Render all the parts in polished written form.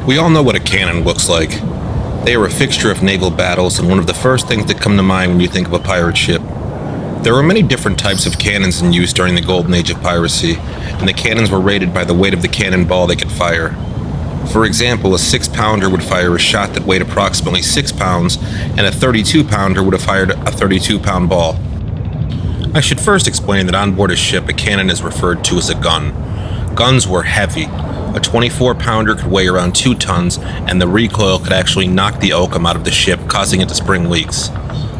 We all know what a cannon looks like. They are a fixture of naval battles and one of the first things that come to mind when you think of a pirate ship. There were many different types of cannons in use during the golden age of piracy, and the cannons were rated by the weight of the cannonball they could fire. For example, a 6-pounder would fire a shot that weighed approximately 6 pounds, and a 32-pounder would have fired a 32-pound ball. I should first explain that on board a ship, a cannon is referred to as a gun. Guns were heavy. A 24-pounder could weigh around 2 tons, and the recoil could actually knock the oakum out of the ship, causing it to spring leaks.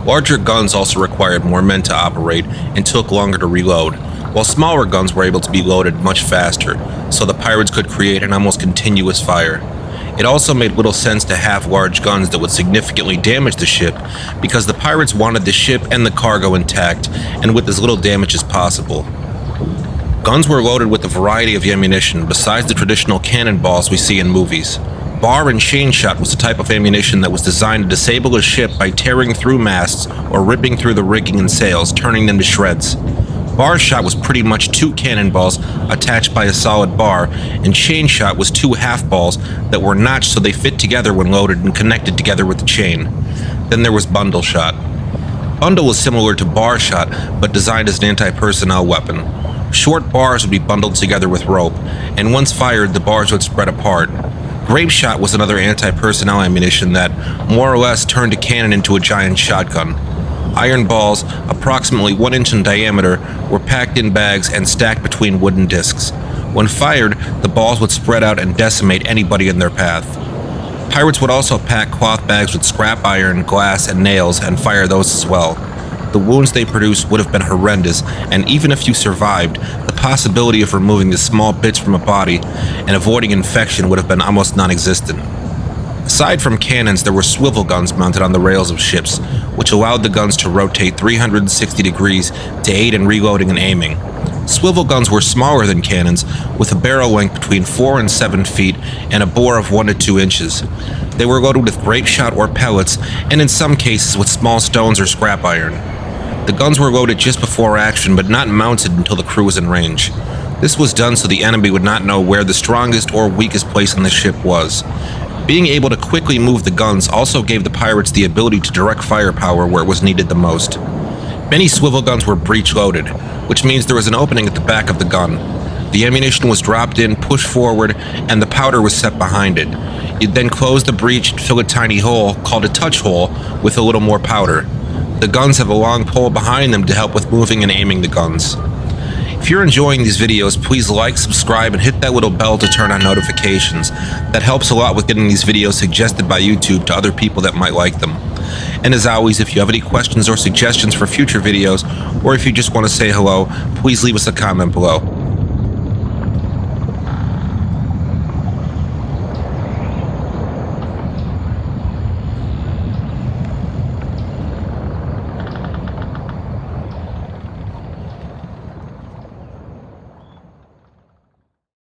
Larger guns also required more men to operate and took longer to reload, while smaller guns were able to be loaded much faster, so the pirates could create an almost continuous fire. It also made little sense to have large guns that would significantly damage the ship, because the pirates wanted the ship and the cargo intact, and with as little damage as possible. Guns were loaded with a variety of ammunition besides the traditional cannonballs we see in movies. Bar and chain shot was a type of ammunition that was designed to disable a ship by tearing through masts or ripping through the rigging and sails, turning them to shreds. Bar shot was pretty much 2 cannonballs attached by a solid bar, and chain shot was 2 half balls that were notched so they fit together when loaded and connected together with the chain. Then there was bundle shot. Bundle was similar to bar shot, but designed as an anti-personnel weapon. Short bars would be bundled together with rope, and once fired, the bars would spread apart. Graveshot was another anti-personnel ammunition that, more or less, turned a cannon into a giant shotgun. Iron balls, approximately 1 inch in diameter, were packed in bags and stacked between wooden discs. When fired, the balls would spread out and decimate anybody in their path. Pirates would also pack cloth bags with scrap iron, glass, and nails and fire those as well. The wounds they produced would have been horrendous, and even if you survived, the possibility of removing the small bits from a body and avoiding infection would have been almost non-existent. Aside from cannons, there were swivel guns mounted on the rails of ships, which allowed the guns to rotate 360 degrees to aid in reloading and aiming. Swivel guns were smaller than cannons, with a barrel length between 4 and 7 feet and a bore of 1 to 2 inches. They were loaded with grapeshot or pellets, and in some cases with small stones or scrap iron. The guns were loaded just before action, but not mounted until the crew was in range. This was done so the enemy would not know where the strongest or weakest place on the ship was. Being able to quickly move the guns also gave the pirates the ability to direct firepower where it was needed the most. Many swivel guns were breech-loaded, which means there was an opening at the back of the gun. The ammunition was dropped in, pushed forward, and the powder was set behind it. You'd then close the breech and fill a tiny hole, called a touch hole, with a little more powder. The guns have a long pole behind them to help with moving and aiming the guns. If you're enjoying these videos, please like, subscribe, and hit that little bell to turn on notifications. That helps a lot with getting these videos suggested by YouTube to other people that might like them. And as always, if you have any questions or suggestions for future videos, or if you just want to say hello, please leave us a comment below.